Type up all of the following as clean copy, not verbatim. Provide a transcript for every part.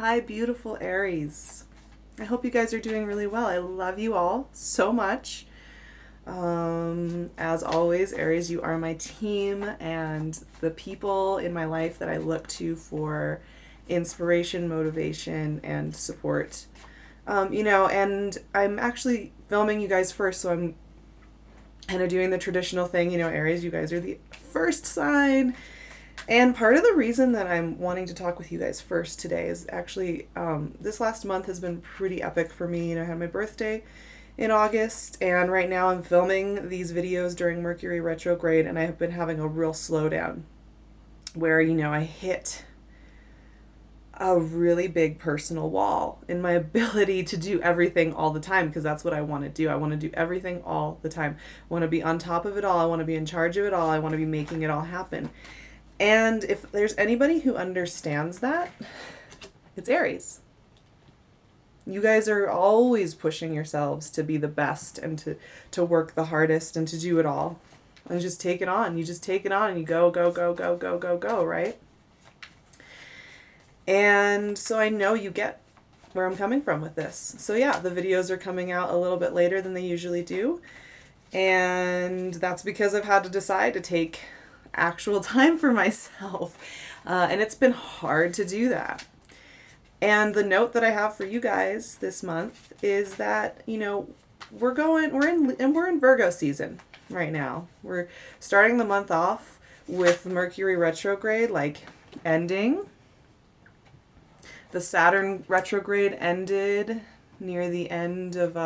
Hi, beautiful Aries. I hope you guys are doing really well. I love you all so much. As always, Aries, you are my team and the people in my life that I look to for inspiration, motivation, and support. And I'm actually filming you guys first, so I'm kind of doing the traditional thing. Aries, you guys are the first sign. And part of the reason that I'm wanting to talk with you guys first today is actually this last month has been pretty epic for me. I had my birthday in August, and right now I'm filming these videos during Mercury retrograde, and I have been having a real slowdown where, I hit a really big personal wall in my ability to do everything all the time, because that's what I want to do. I want to do everything all the time. I want to be on top of it all. I want to be in charge of it all. I want to be making it all happen. And if there's anybody who understands that, it's Aries. You guys are always pushing yourselves to be the best and to work the hardest and to do it all. And just take it on. You just take it on and you go, go, go, go, go, go, go, right? And so I know you get where I'm coming from with this. So yeah, the videos are coming out a little bit later than they usually do. And that's because I've had to decide to take actual time for myself. And it's been hard to do that. And the note that I have for you guys this month is that, we're in Virgo season right now. We're starting the month off with Mercury retrograde, ending. The Saturn retrograde ended near the end of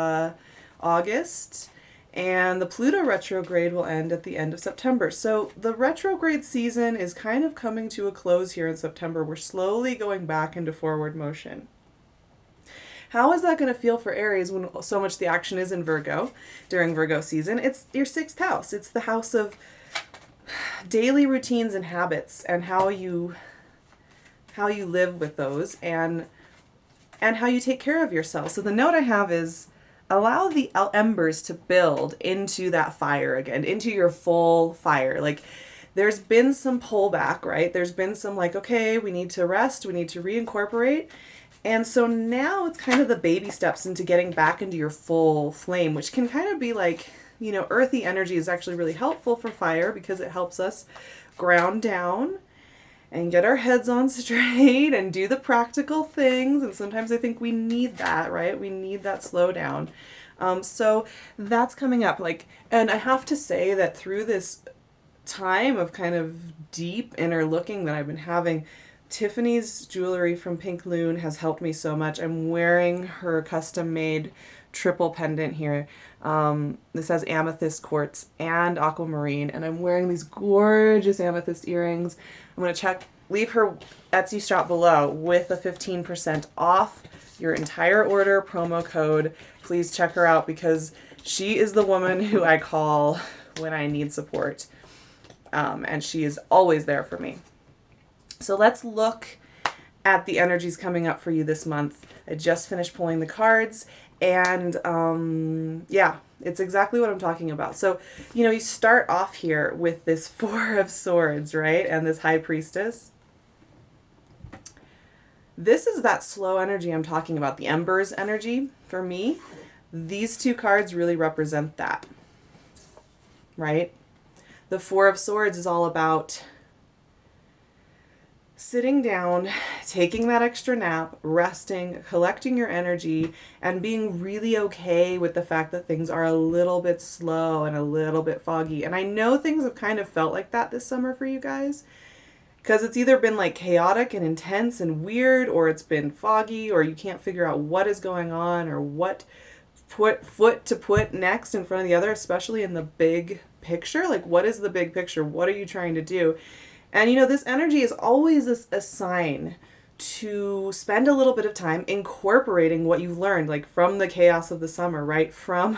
August. And the Pluto retrograde will end at the end of September. So the retrograde season is kind of coming to a close here in September. We're slowly going back into forward motion. How is that going to feel for Aries when so much the action is in Virgo during Virgo season? It's your sixth house. It's the house of daily routines and habits and how you live with those and how you take care of yourself. So the note I have is, allow the embers to build into that fire again, into your full fire. There's been some pullback, right? There's been some okay, we need to rest, we need to reincorporate. And so now it's kind of the baby steps into getting back into your full flame, which can kind of be earthy energy is actually really helpful for fire because it helps us ground down and get our heads on straight and do the practical things. And sometimes I think we need that, right? We need that slowdown. So that's coming up. And I have to say that through this time of kind of deep inner looking that I've been having, Tiffany's jewelry from Pink LUNE has helped me so much. I'm wearing her custom made triple pendant here. This has amethyst quartz and aquamarine, and I'm wearing these gorgeous amethyst earrings. I'm going to leave her Etsy shop below with a 15% off your entire order promo code. Please check her out because she is the woman who I call when I need support. And she is always there for me. So let's look at the energies coming up for you this month. I just finished pulling the cards, and it's exactly what I'm talking about. So, you start off here with this Four of Swords, right? And this High Priestess. This is that slow energy I'm talking about, the Embers energy. For me, these two cards really represent that, right? The Four of Swords is all about sitting down, taking that extra nap, resting, collecting your energy, and being really okay with the fact that things are a little bit slow and a little bit foggy. And I know things have kind of felt like that this summer for you guys, because it's either been chaotic and intense and weird, or it's been foggy, or you can't figure out what is going on or what foot to put next in front of the other, especially in the big picture. What is the big picture? What are you trying to do? And this energy is always a sign to spend a little bit of time incorporating what you've learned, from the chaos of the summer, right? From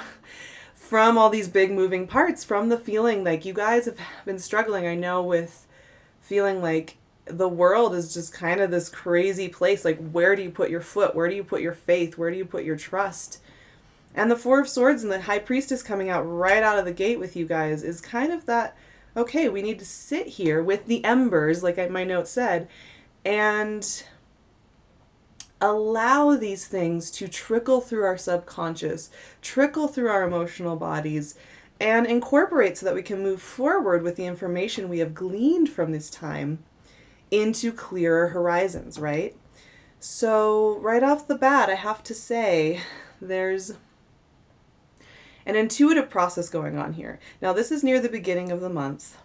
all these big moving parts, from the feeling you guys have been struggling, I know, with feeling the world is just kind of this crazy place. Where do you put your foot? Where do you put your faith? Where do you put your trust? And the Four of Swords and the High Priestess coming out right out of the gate with you guys is kind of that, okay, we need to sit here with the embers, my note said, and allow these things to trickle through our subconscious, trickle through our emotional bodies, and incorporate so that we can move forward with the information we have gleaned from this time into clearer horizons, right? So right off the bat, I have to say there's an intuitive process going on here. Now, this is near the beginning of the month.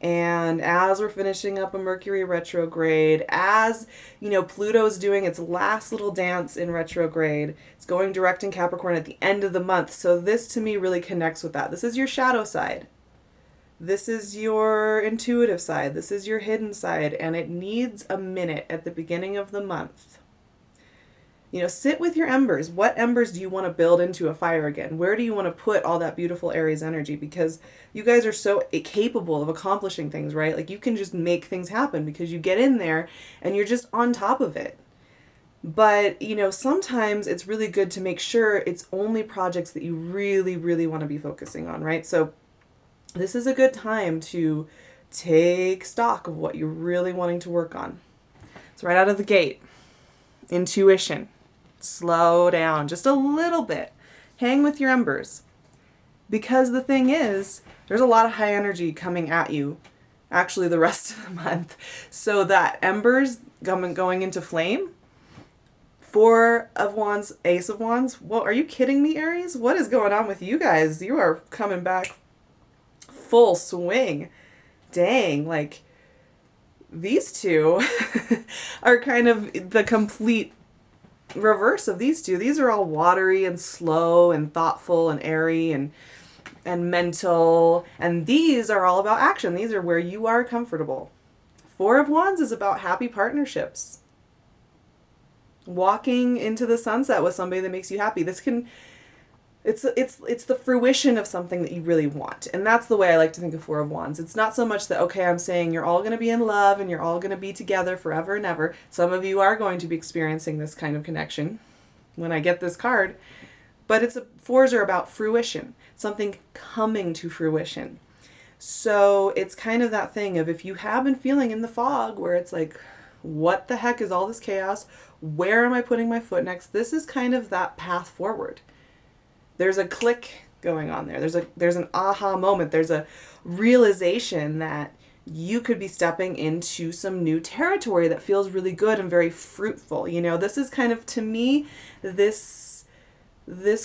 And as we're finishing up a Mercury retrograde, as, Pluto's doing its last little dance in retrograde, it's going direct in Capricorn at the end of the month. So this to me really connects with that. This is your shadow side. This is your intuitive side. This is your hidden side. And it needs a minute at the beginning of the month. Sit with your embers. What embers do you want to build into a fire again? Where do you want to put all that beautiful Aries energy? Because you guys are so capable of accomplishing things, right? Like, you can just make things happen because you get in there and you're just on top of it. But, sometimes it's really good to make sure it's only projects that you really, really want to be focusing on, right? So this is a good time to take stock of what you're really wanting to work on. So right out of the gate, intuition. Slow down just a little bit. Hang with your embers. Because the thing is, there's a lot of high energy coming at you actually the rest of the month. So that embers going into flame, 4 of Wands, Ace of Wands. Well, are you kidding me, Aries? What is going on with you guys? You are coming back full swing. Dang, like these two are kind of the complete reverse of these two. These are all watery and slow and thoughtful and airy and mental, and these are all about action. These are where you are comfortable. 4 of Wands is about happy partnerships. Walking into the sunset with somebody that makes you happy. It's the fruition of something that you really want. And that's the way I like to think of 4 of Wands. It's not so much that, okay, I'm saying you're all going to be in love and you're all going to be together forever and ever. Some of you are going to be experiencing this kind of connection when I get this card. But 4s are about fruition, something coming to fruition. So it's kind of that thing of, if you have been feeling in the fog where it's like, what the heck is all this chaos? Where am I putting my foot next? This is kind of that path forward. There's a click going on there. There's an aha moment. There's a realization that you could be stepping into some new territory that feels really good and very fruitful. This is kind of, to me, this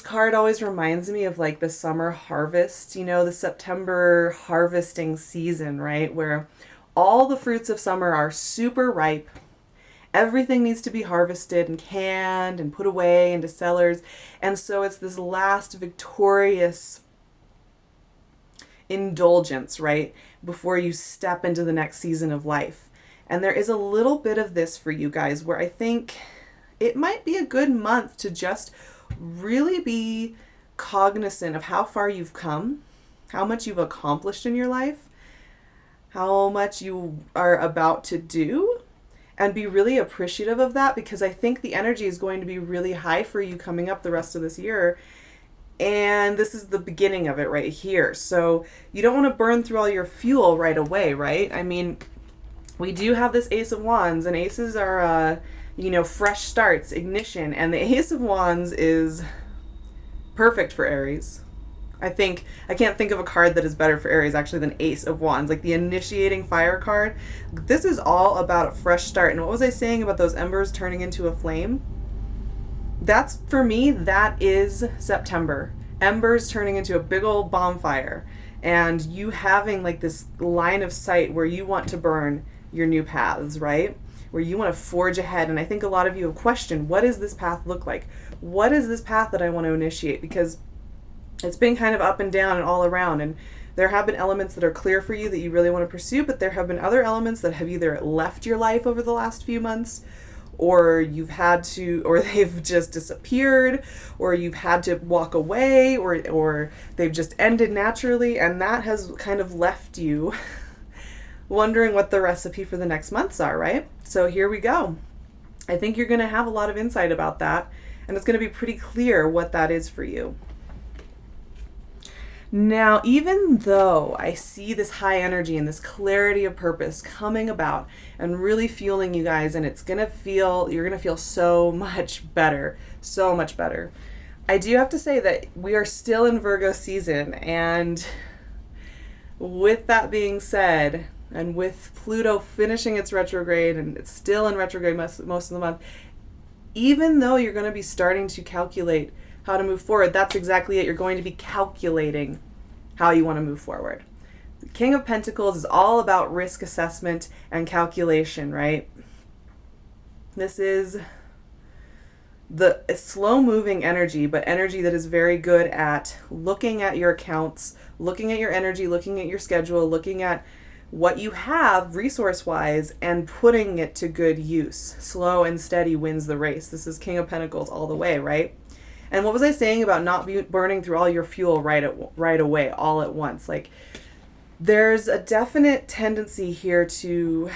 card always reminds me of like the summer harvest, the September harvesting season, right? Where all the fruits of summer are super ripe. Everything needs to be harvested and canned and put away into cellars. And so it's this last victorious indulgence, right? Before you step into the next season of life. And there is a little bit of this for you guys where I think it might be a good month to just really be cognizant of how far you've come, how much you've accomplished in your life, how much you are about to do. And be really appreciative of that, because I think the energy is going to be really high for you coming up the rest of this year. And this is the beginning of it right here. So you don't want to burn through all your fuel right away, right? I mean, we do have this Ace of Wands, and aces are, fresh starts, ignition. And the Ace of Wands is perfect for Aries. I can't think of a card that is better for Aries actually than Ace of Wands, like the initiating fire card. This is all about a fresh start. And what was I saying about those embers turning into a flame? That's, for me, that is September. Embers turning into a big old bonfire. And you having like this line of sight where you want to burn your new paths, right? Where you want to forge ahead. And I think a lot of you have questioned, what does this path look like? What is this path that I want to initiate? Because it's been kind of up and down and all around, and there have been elements that are clear for you that you really want to pursue, but there have been other elements that have either left your life over the last few months, or you've had to, or they've just disappeared, or you've had to walk away, or they've just ended naturally, and that has kind of left you wondering what the recipe for the next months are, right? So here we go. I think you're going to have a lot of insight about that, and it's going to be pretty clear what that is for you. Now, even though I see this high energy and this clarity of purpose coming about and really fueling you guys, and you're gonna feel so much better, so much better. I do have to say that we are still in Virgo season, and with that being said, and with Pluto finishing its retrograde, and it's still in retrograde most of the month, even though you're going to be starting to calculate how to move forward, that's exactly it. You're going to be calculating how you want to move forward. The King of Pentacles is all about risk assessment and calculation, right? This is the slow-moving energy, but energy that is very good at looking at your accounts, looking at your energy, looking at your schedule, looking at what you have resource-wise and putting it to good use. Slow and steady wins the race. This is King of Pentacles all the way, right? And what was I saying about not burning through all your fuel right away, all at once? Like, there's a definite tendency here to...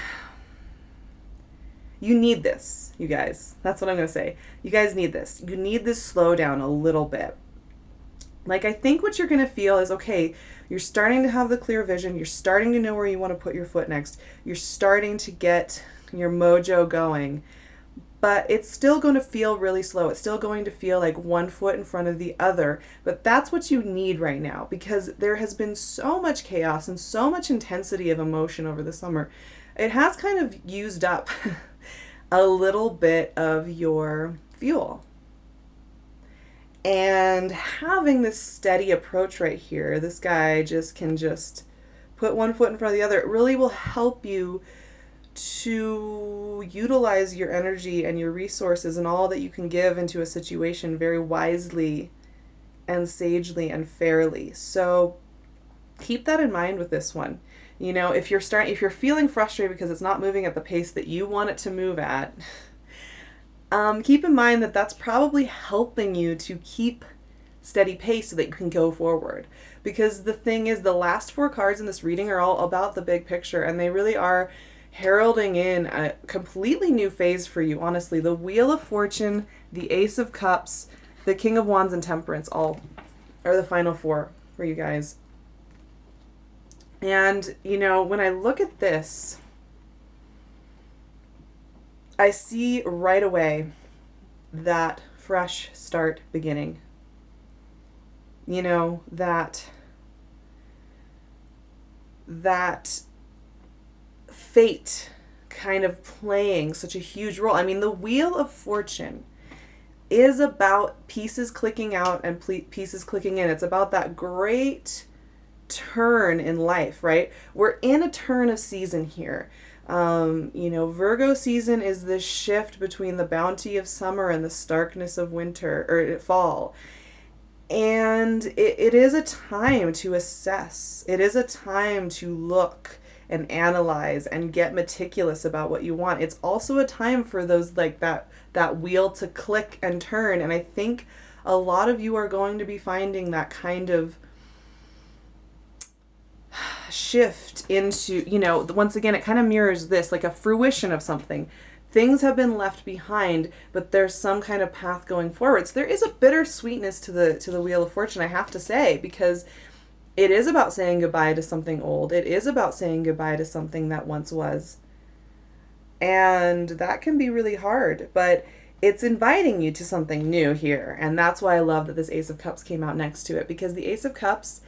You need this, you guys. That's what I'm going to say. You guys need this. You need this slow down a little bit. Like, I think what you're going to feel is, okay, you're starting to have the clear vision. You're starting to know where you want to put your foot next. You're starting to get your mojo going. But it's still going to feel really slow. It's still going to feel like one foot in front of the other. But that's what you need right now, because there has been so much chaos and so much intensity of emotion over the summer. It has kind of used up a little bit of your fuel. And having this steady approach right here, this guy can put one foot in front of the other. It really will help you to utilize your energy and your resources and all that you can give into a situation very wisely and sagely and fairly. So keep that in mind with this one. You know, if you're feeling frustrated because it's not moving at the pace that you want it to move at, keep in mind that that's probably helping you to keep steady pace so that you can go forward. Because the thing is, the last 4 cards in this reading are all about the big picture, and they really are heralding in a completely new phase for you, honestly. The Wheel of Fortune, the Ace of Cups, the King of Wands, and Temperance all are the final 4 for you guys. And, you know, when I look at this, I see right away that fresh start beginning. You know, that fate kind of playing such a huge role. I mean, the Wheel of Fortune is about pieces clicking out and pieces clicking in. It's about that great turn in life, right? We're in a turn of season here. You know, Virgo season is this shift between the bounty of summer and the starkness of winter or fall. And it is a time to assess. It is a time to look and analyze and get meticulous about what you want. It's also a time for those, like, that wheel to click and turn. And I think a lot of you are going to be finding that kind of shift into, you know, once again, it kind of mirrors this, like a fruition of something. Things have been left behind, but there's some kind of path going forward. So there is a bittersweetness to the Wheel of Fortune, I have to say, because it is about saying goodbye to something old. It is about saying goodbye to something that once was. And that can be really hard, but it's inviting you to something new here. And that's why I love that this Ace of Cups came out next to it, because the Ace of Cups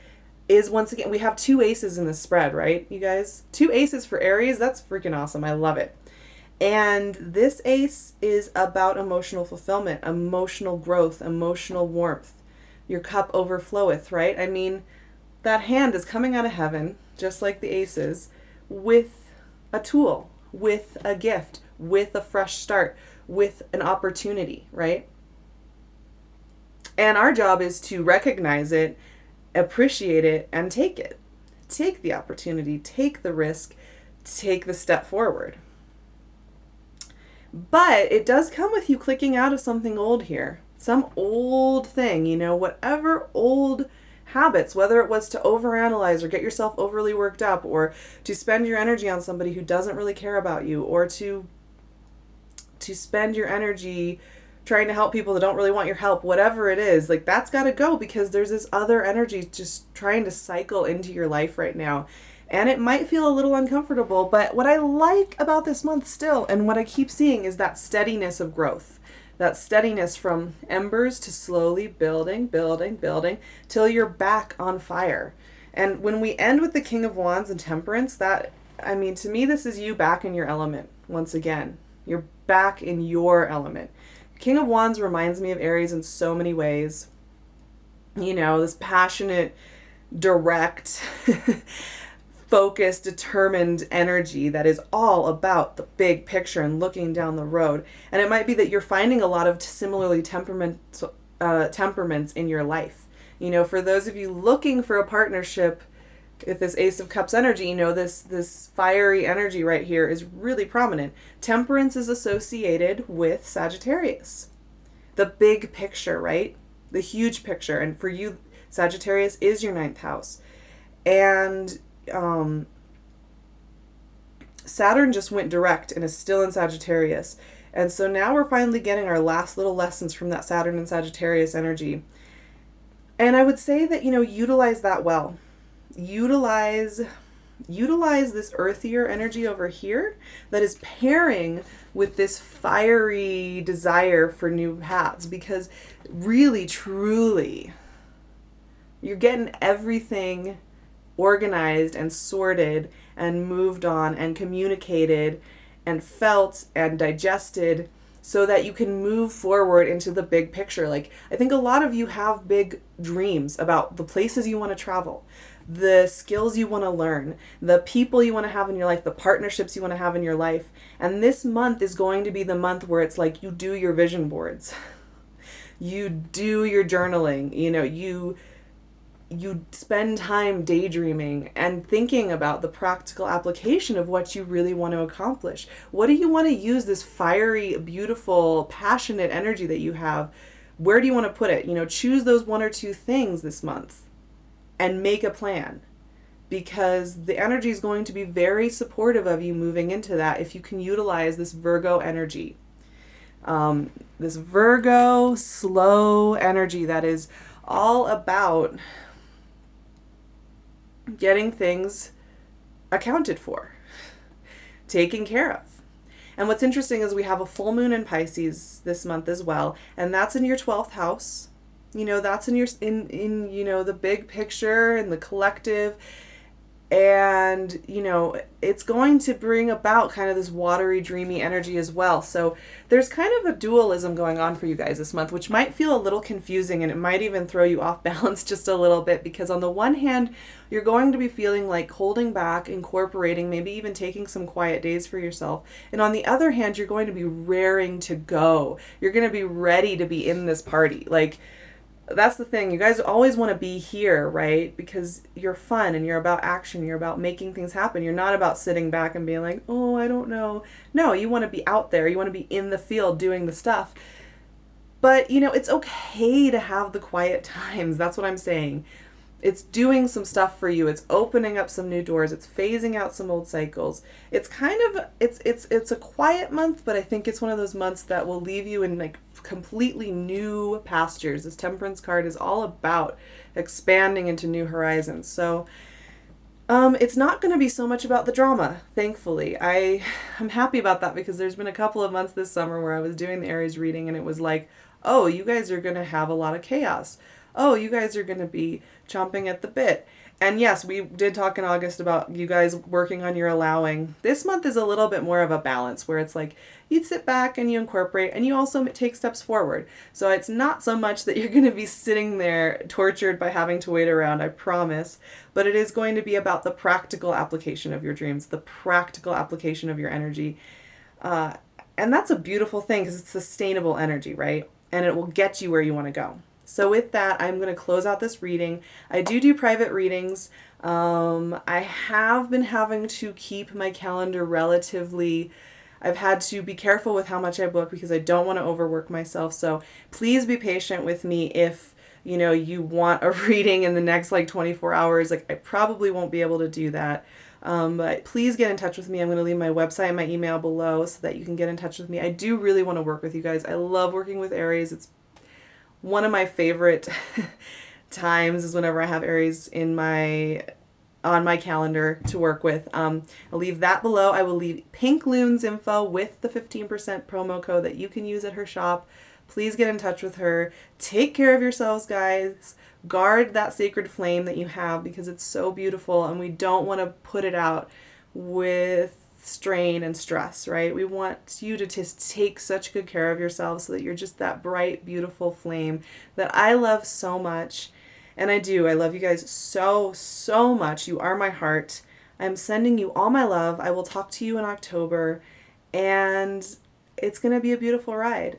is, once again, we have 2 aces in the spread, right, you guys? 2 aces for Aries. That's freaking awesome. I love it. And this ace is about emotional fulfillment, emotional growth, emotional warmth. Your cup overfloweth, right? I mean, that hand is coming out of heaven, just like the aces, with a tool, with a gift, with a fresh start, with an opportunity, right? And our job is to recognize it, appreciate it, and take it. Take the opportunity, take the risk, take the step forward. But it does come with you clicking out of something old here. Some old thing, you know, whatever old habits, whether it was to overanalyze or get yourself overly worked up, or to spend your energy on somebody who doesn't really care about you, or to spend your energy trying to help people that don't really want your help, whatever it is, like that's got to go, because there's this other energy just trying to cycle into your life right now. And it might feel a little uncomfortable, but what I like about this month still, and what I keep seeing, is that steadiness of growth. That steadiness from embers to slowly building, building, building, till you're back on fire. And when we end with the King of Wands and Temperance, that, I mean, to me, this is you back in your element once again. You're back in your element. King of Wands reminds me of Aries in so many ways. You know, this passionate, direct, focused, determined energy that is all about the big picture and looking down the road. And it might be that you're finding a lot of similarly temperaments in your life. You know, for those of you looking for a partnership with this Ace of Cups energy, you know, this fiery energy right here is really prominent. Temperance is associated with Sagittarius. The big picture, right? The huge picture. And for you, Sagittarius is your 9th house. And Saturn just went direct and is still in Sagittarius. And so now we're finally getting our last little lessons from that Saturn and Sagittarius energy. And I would say that, you know, utilize that well. Utilize this earthier energy over here that is pairing with this fiery desire for new paths, because really, truly, you're getting everything organized and sorted and moved on and communicated and felt and digested so that you can move forward into the big picture. Like, I think a lot of you have big dreams about the places you want to travel, the skills you want to learn, the people you want to have in your life, the partnerships you want to have in your life. And this month is going to be the month where it's like you do your vision boards. You do your journaling, you know, you spend time daydreaming and thinking about the practical application of what you really want to accomplish. What do you want to use this fiery, beautiful, passionate energy that you have? Where do you want to put it? You know, choose those 1 or 2 things this month and make a plan, because the energy is going to be very supportive of you moving into that if you can utilize this Virgo energy. This Virgo slow energy that is all about getting things accounted for, taken care of. And what's interesting is we have a full moon in Pisces this month as well, and that's in your 12th house. You know, that's in your in you know, the big picture and the collective. And, you know, it's going to bring about kind of this watery, dreamy energy as well. So there's kind of a dualism going on for you guys this month, which might feel a little confusing, and it might even throw you off balance just a little bit, because on the one hand, you're going to be feeling like holding back, incorporating, maybe even taking some quiet days for yourself. And on the other hand, you're going to be raring to go. You're going to be ready to be in this party. Like, that's the thing. You guys always want to be here, right? Because you're fun and you're about action. You're about making things happen. You're not about sitting back and being like, oh, I don't know. No, you want to be out there. You want to be in the field doing the stuff. But, you know, it's okay to have the quiet times. That's what I'm saying. It's doing some stuff for you. It's opening up some new doors. It's phasing out some old cycles. It's kind of, it's a quiet month, but I think it's one of those months that will leave you in like completely new pastures. This Temperance card is all about expanding into new horizons. So it's not going to be so much about the drama, thankfully. I'm happy about that, because there's been a couple of months this summer where I was doing the Aries reading and it was like, oh, you guys are going to have a lot of chaos. Oh, you guys are going to be chomping at the bit. And yes, we did talk in August about you guys working on your allowing. This month is a little bit more of a balance, where it's like you sit back and you incorporate and you also take steps forward. So it's not so much that you're going to be sitting there tortured by having to wait around, I promise. But it is going to be about the practical application of your dreams, the practical application of your energy. And that's a beautiful thing, because it's sustainable energy, right? And it will get you where you want to go. So with that, I'm going to close out this reading. I do private readings. I have been having to keep my calendar relatively, I've had to be careful with how much I book, because I don't want to overwork myself. So please be patient with me if, you know, you want a reading in the next like 24 hours. Like, I probably won't be able to do that. But please get in touch with me. I'm going to leave my website and my email below so that you can get in touch with me. I do really want to work with you guys. I love working with Aries. It's one of my favorite times is whenever I have Aries on my calendar to work with. I'll leave that below. I will leave Pink LUNE's info with the 15% promo code that you can use at her shop. Please get in touch with her. Take care of yourselves, guys. Guard that sacred flame that you have because it's so beautiful and we don't want to put it out with strain and stress, right? We want you to just take such good care of yourselves so that you're just that bright, beautiful flame that I love so much. And I do. I love you guys so, so much. You are my heart. I'm sending you all my love. I will talk to you in October, and it's going to be a beautiful ride.